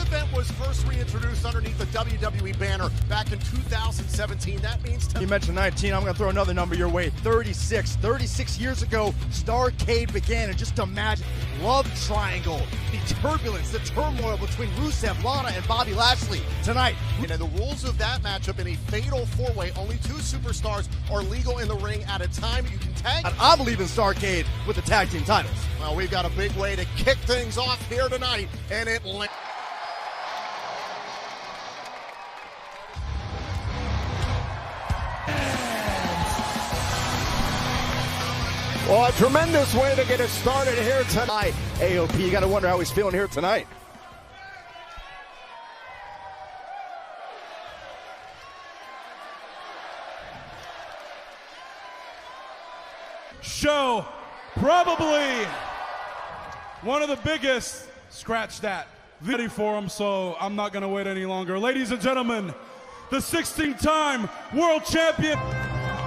event was first reintroduced underneath the WWE banner back in 2017. That means... You mentioned 19, I'm going to throw another number your way, 36. 36 years ago, Starcade began, and just imagine, love triangle, the turbulence, the turmoil between Rusev, Lana, and Bobby Lashley tonight. And in the rules of that matchup, in a fatal four-way, only 2 superstars are legal in the ring at a time. You can tag... I'm leaving Starcade with the tag team titles. Well, we've got a big way to kick things off here tonight in Atlanta. Well, a tremendous way to get it started here tonight. AOP, you got to wonder how he's feeling here tonight. Show probably one of the biggest, scratch that, video for him, so I'm not going to wait any longer. Ladies and gentlemen, the 16-time world champion.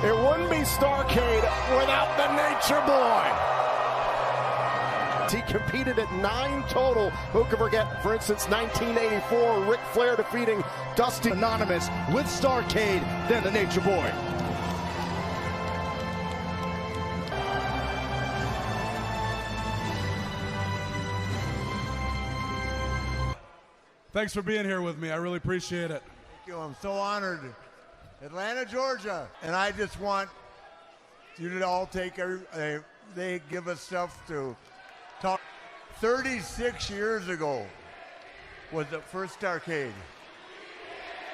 It wouldn't be Starcade without the Nature Boy. He competed at 9 total. Who could forget, for instance, 1984, Ric Flair defeating Dusty. Anonymous with Starcade, then the Nature Boy. Thanks for being here with me. I really appreciate it. Thank you. I'm so honored. Atlanta, Georgia. And I just want you to all take, they give us stuff to talk. 36 years ago was the first Starcade.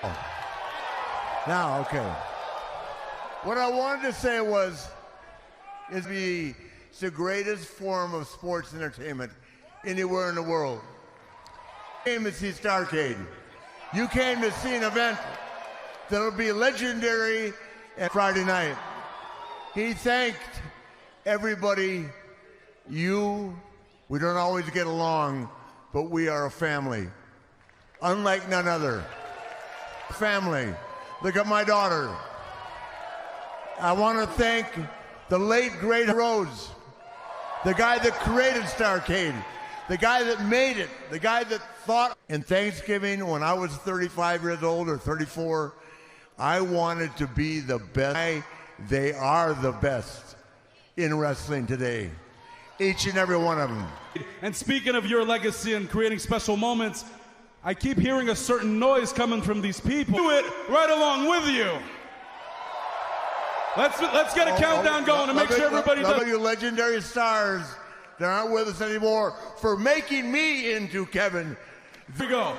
Oh. Now, okay. What I wanted to say is it's the greatest form of sports entertainment anywhere in the world. You came to see Starcade. You came to see an event that'll be legendary at Friday night. He thanked everybody. We don't always get along, but we are a family. Unlike none other. Family. Look at my daughter. I want to thank the late, great Rose, the guy that created Starcade, the guy that made it, the guy that thought. In Thanksgiving, when I was 35 years old or 34, I wanted to be the best. They are the best in wrestling today. Each and every one of them. And speaking of your legacy and creating special moments, I keep hearing a certain noise coming from these people. Do it right along with you. Let's get a countdown going and make sure everybody does. Some of you legendary stars that aren't with us anymore for making me into Kevin. Here we go.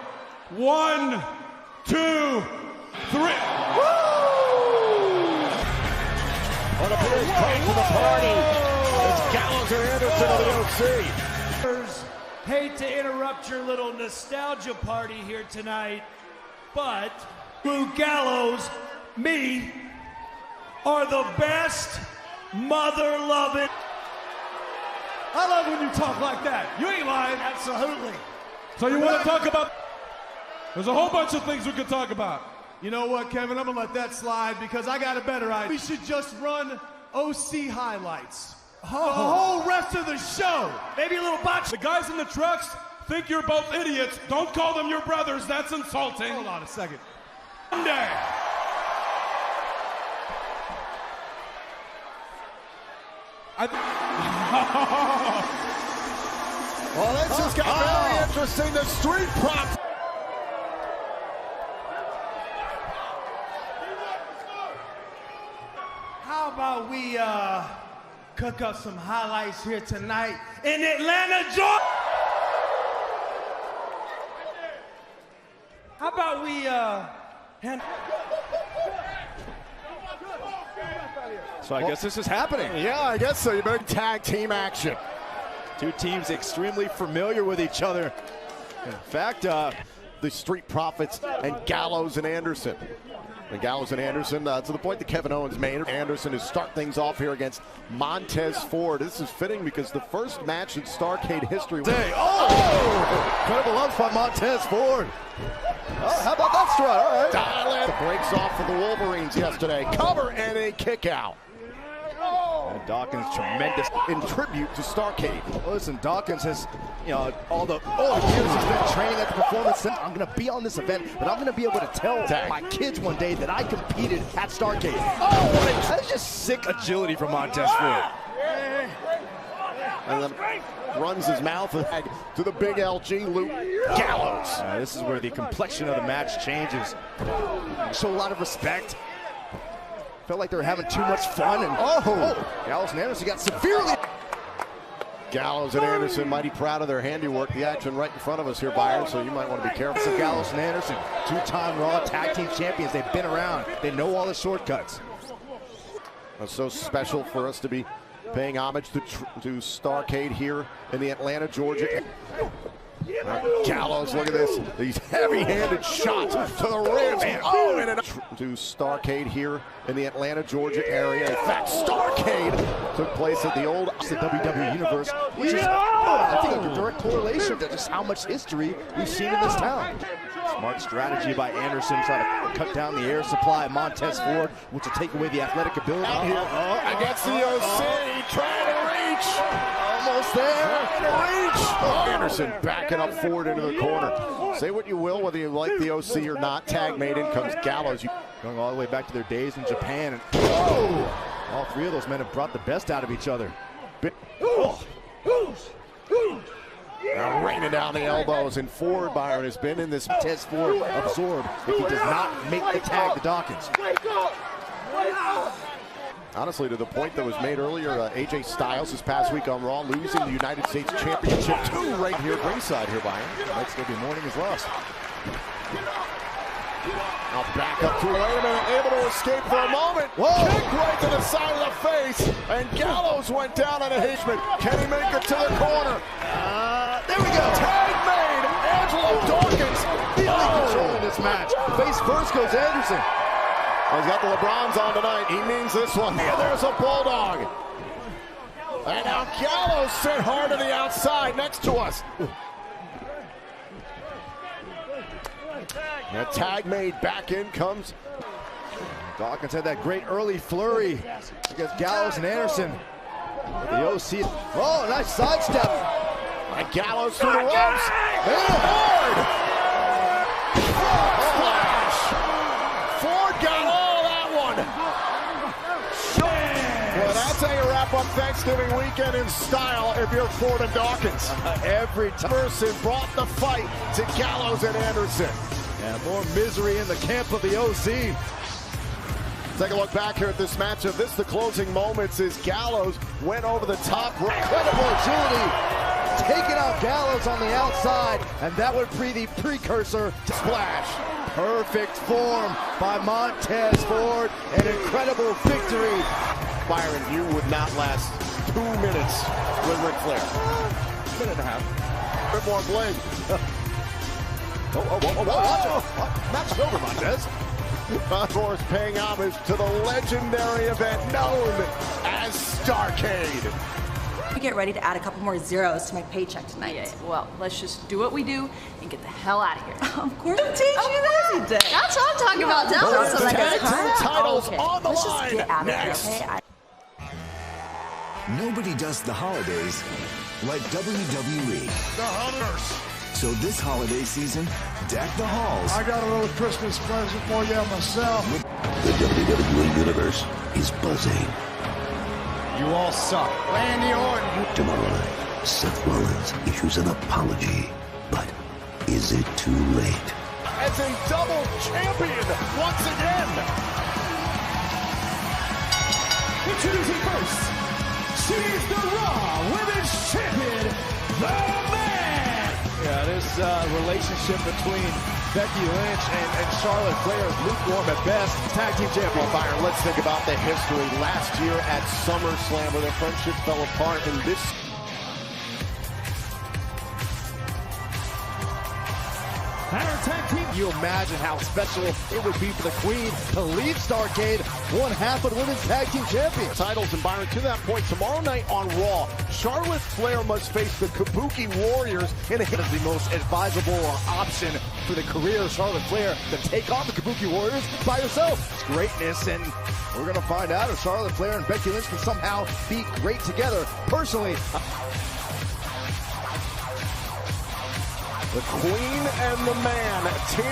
1, 2, 3. Woo! What appears great to the party. It's Gallows and Anderson of the OC. Hate to interrupt your little nostalgia party here tonight, but Lou Gallows, me, are the best mother-loving. I love when you talk like that. You ain't lying. Absolutely. So you want to talk about... There's a whole bunch of things we could talk about. You know what, Kevin? I'm going to let that slide because I got a better idea. We should just run OC highlights. The whole rest of the show. Maybe a little botch. The guys in the trucks think you're both idiots. Don't call them your brothers. That's insulting. Hold on a second. Monday. Well, this has got very interesting. The street props. How about we cook up some highlights here tonight in Atlanta, Georgia? How about we So I guess this is happening. Yeah, I guess so. You better tag team action. Two teams extremely familiar with each other. In fact, The Street Profits and Gallows and Anderson. And Gallows and Anderson, to the point that Kevin Owens made, Anderson is start things off here against Montez Ford. This is fitting because the first match in Starcade history. Incredible lunge by Montez Ford. Oh, how about that strut? All right. Dial in. The breaks off for the Wolverines yesterday. Cover and a kick out. And Dawkins tremendous in tribute to Starcade. Listen, Dawkins has all the years he's been training at the Performance Center. I'm going to be on this event, but I'm going to be able to tell my kids one day that I competed at Starcade. Oh, that's just sick agility from Montez Ford. And then runs his mouth to the big LG, Luke Gallows. This is where the complexion of the match changes. Show a lot of respect. Felt like they were having too much fun, and Gallows and Anderson got severely. Gallows and Anderson mighty proud of their handiwork. The action right in front of us here, Byron, so you might want to be careful. So Gallows and Anderson, two-time Raw Tag Team Champions. They've been around. They know all the shortcuts. It's so special for us to be paying homage to Starcade here in the Atlanta, Georgia. Gallows, look at this. These heavy-handed shots to the ribs. And to Starcade here in the Atlanta, Georgia area. In fact, Starcade took place at the old WWE Universe, which is, I think, a direct correlation to just how much history we've seen in this town. Smart strategy by Anderson, trying to cut down the air supply of Montez Ford, which will take away the athletic ability. Against the OC, trying to reach. Almost there. Anderson backing up Ford into the corner. Say what you will, whether you like the OC or not. Tag made in comes Gallows. Going all the way back to their days in Japan. And all three of those men have brought the best out of each other. Now raining down the elbows, and Ford, Byron, has been in this. Montez Ford absorbed if he does not make the tag to Dawkins. Honestly, to the point that was made earlier, AJ Styles this past week on Raw, losing the United States Championship to right here at ringside here, Byron. Might still be mourning his loss. Now back up to wait a minute, able to escape for a moment. Whoa. Kick right to the side of the face, and Gallows went down on a hitchman. Can he make it to the corner? There we go. Tag made. Angelo Dawkins Feeling controlling this match. Face first goes Anderson. He's got the LeBrons on tonight. He means this one. Yeah, there's a Bulldog. And now Gallows sent hard to the outside next to us. A tag made, back in comes. Dawkins had that great early flurry against Gallows and Anderson. The OC. Oh, nice sidestep. And Gallows through the ropes. Ford! Splash! Ford got all that one. Well, that's how you wrap up Thanksgiving weekend in style if you're Ford and Dawkins. Every time. Person brought the fight to Gallows and Anderson. And more misery in the camp of the OC. Take a look back here at this matchup. This, the closing moments, is Gallows went over the top. Incredible agility. Taking out Gallows on the outside, and that would be the precursor to splash. Perfect form by Montez Ford. An incredible victory. Byron, you would not last 2 minutes with Ric Flair. Minute and a half. A bit more bling. Match over, Montez. Of course, paying homage to the legendary event known as Starcade. We get ready to add a couple more zeros to my paycheck tonight. Yeah, well, let's just do what we do and get the hell out of here. Of course I teach you that. That's what I'm talking about. Now Those let's are the Tag team titles okay. on the Let's line just get out next. of here, okay? Nobody does the holidays like WWE. The hunters. So this holiday season, deck the halls. I got a little Christmas present for you myself. The WWE Universe is buzzing. You all suck. Randy Orton. Tomorrow night, Seth Rollins issues an apology. But is it too late? As a double champion once again. Introducing first, she's the Raw Women's Champion, the Man. Yeah, this relationship between Becky Lynch and Charlotte Flair is lukewarm at best. Tag team champion. Well, Byron, let's think about the history. Last year at SummerSlam, where their friendship fell apart, and this. Can you imagine how special it would be for the Queen to leave Starcade, one half of the Women's Tag Team Champions? Titles, and Byron, to that point, tomorrow night on Raw, Charlotte Flair must face the Kabuki Warriors in a hit. It is the most advisable option for the career of Charlotte Flair to take on the Kabuki Warriors by herself. It's greatness, and we're going to find out if Charlotte Flair and Becky Lynch can somehow be great together. Personally, The Queen and the Man team.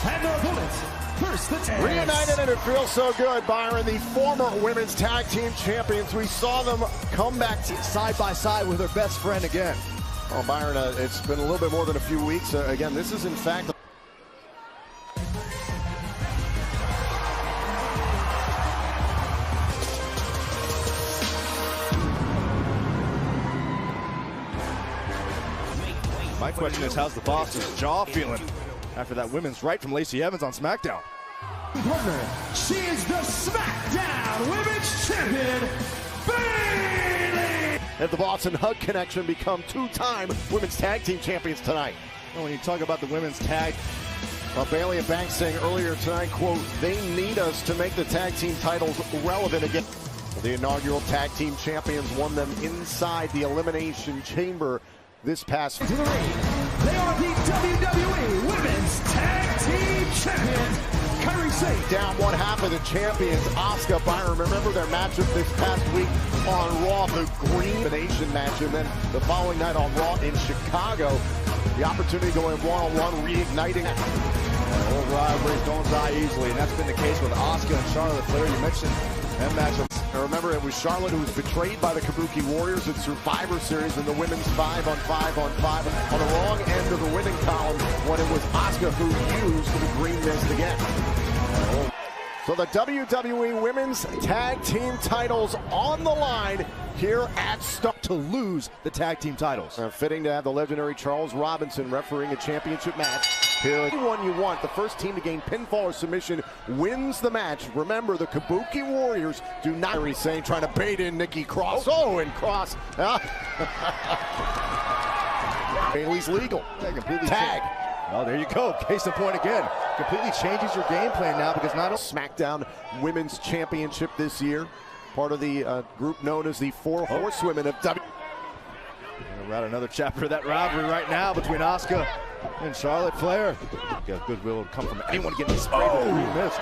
And their opponents, first the tag. Reunited, and it feels so good, Byron. The former women's tag team champions. We saw them come back Side by side with her best friend again. Oh, Byron, it's been a little bit more than a few weeks. Again, this is in fact. My question is, how's the boss's jaw feeling after that women's right from Lacey Evans on SmackDown? Partner, she is the SmackDown Women's Champion, Bayley! Have the Boss and Hug Connection become two-time women's tag team champions tonight? Well, when you talk about the women's tag, Bayley and Banks saying earlier tonight, quote, they need us to make the tag team titles relevant again. The inaugural tag team champions won them inside the Elimination Chamber this past. To the ring, they are the WWE Women's Tag Team Champions. Kyrie Sane. Down one half of the champions, Asuka. Byron, remember their matchup this past week on Raw, the Green Nation match, and then the following night on Raw in Chicago. The opportunity going one-on-one, reigniting. old rivalries don't die easily, and that's been the case with Asuka and Charlotte Flair. You mentioned that matchup. I remember it was Charlotte who was betrayed by the Kabuki Warriors at Survivor Series in the women's 5-on-5 on the wrong end of the winning column when it was Asuka who used the green mist again. So the WWE Women's Tag Team titles on the line here at Starcade to lose the tag team titles. Fitting to have the legendary Charles Robinson refereeing a championship match. Here, anyone you want, the first team to gain pinfall or submission wins the match. Remember, the Kabuki Warriors do not. Saying trying to bait in Nikki Cross. Oh, and Cross. Bayley's legal. Yeah, completely tag. Oh, there you go. Case in point again. Completely changes your game plan now because not only SmackDown Women's Championship this year. Part of the group known as the Four Horsewomen of WWE. We're at another chapter of that rivalry right now between Asuka and Charlotte Flair. Goodwill would come from anyone getting sprayed with a green mist.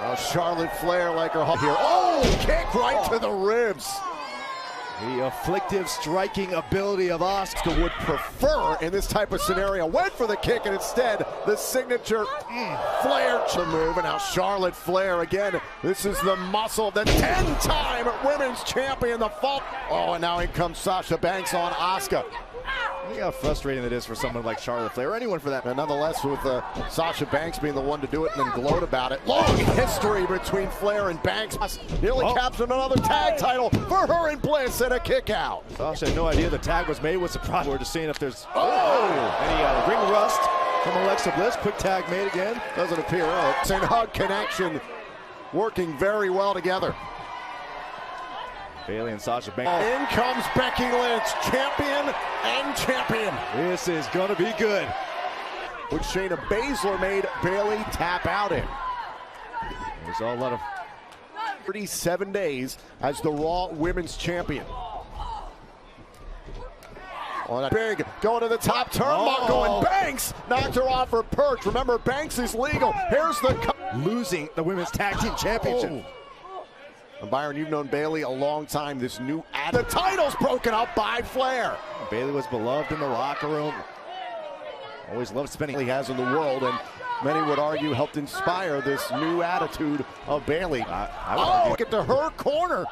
Oh, Charlotte Flair like her here. Oh, kick right to the ribs. The afflictive striking ability of Asuka would prefer in this type of scenario. Went for the kick, and instead the signature Flair to move. And now Charlotte Flair again. This is the muscle, the 10-time women's champion. The fault. Oh, and now in comes Sasha Banks on Asuka. Look how frustrating it is for someone like Charlotte Flair, or anyone for that. And nonetheless, with Sasha Banks being the one to do it and then gloat about it. Long history between Flair and Banks. Nearly captured another tag title for her and Bliss and a kick out. Sasha had no idea the tag was made. Was surprised. We're just seeing if there's any ring rust from Alexa Bliss. Quick tag made again. Doesn't appear. And Hug Connection working very well together. Bayley and Sasha Banks. In comes Becky Lynch, champion and champion. This is gonna be good. Which Shayna Baszler made Bayley tap out in. There's a lot of 37 days as the Raw Women's Champion. On a big, going to the top turnbuckle, and Banks knocked her off her perch. Remember, Banks is legal. Here's the losing the Women's Tag Team Championship. And Byron, you've known Bayley a long time. This new the title's broken up by Flair. Bayley was beloved in the locker room. Always loved spending he has in the world, and many would argue helped inspire this new attitude of Bayley. Get to her corner.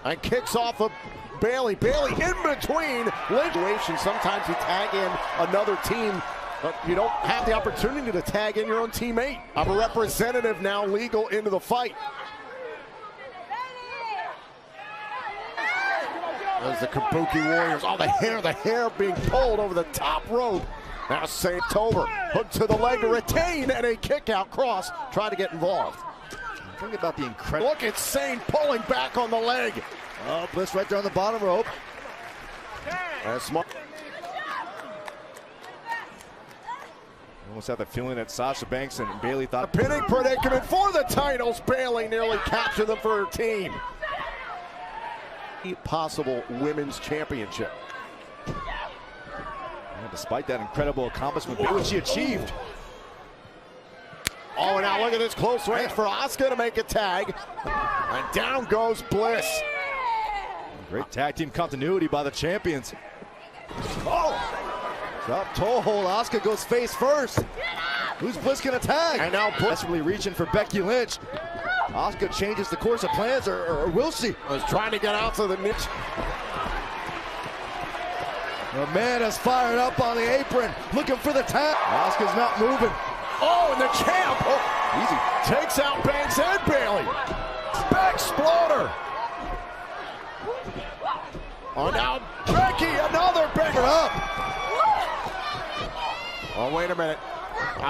And kicks off of Bayley. Bayley in between. Sometimes you tag in another team, but you don't have the opportunity to tag in your own teammate. A representative now legal into the fight. There's the Kabuki Warriors. Oh, the hair being pulled over the top rope. Now saved over. Hook to the leg to retain, and a kick out cross. Try to get involved. Think about the incredible. Look at Sane pulling back on the leg. Oh, Bliss right there on the bottom rope. That's smart. Almost had the feeling that Sasha Banks and Bayley thought. A pinning predicament for the titles. Bayley nearly captured them for her team. Possible women's championship. Yeah, despite that incredible accomplishment, what she achieved. Oh, and now look at this close range for Asuka to make a tag. And down goes Bliss. Great tag team continuity by the champions. Oh! Drop toe hold. Asuka goes face first. Who's Bliss gonna tag? And now desperately reaching for Becky Lynch. Asuka changes the course of plans, or will she? Was trying to get out to the niche. The man is fired up on the apron, looking for the tag. Asuka's not moving. Oh, and the champ Easy. takes out Banks and Bailey. Exploder. Oh, now Becky, another Becky. Up. Oh, wait a minute.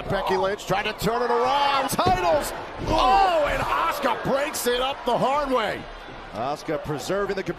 Becky Lynch trying to turn it around. Titles. Oh, and Asuka breaks it up the hard way. Asuka preserving the caboose.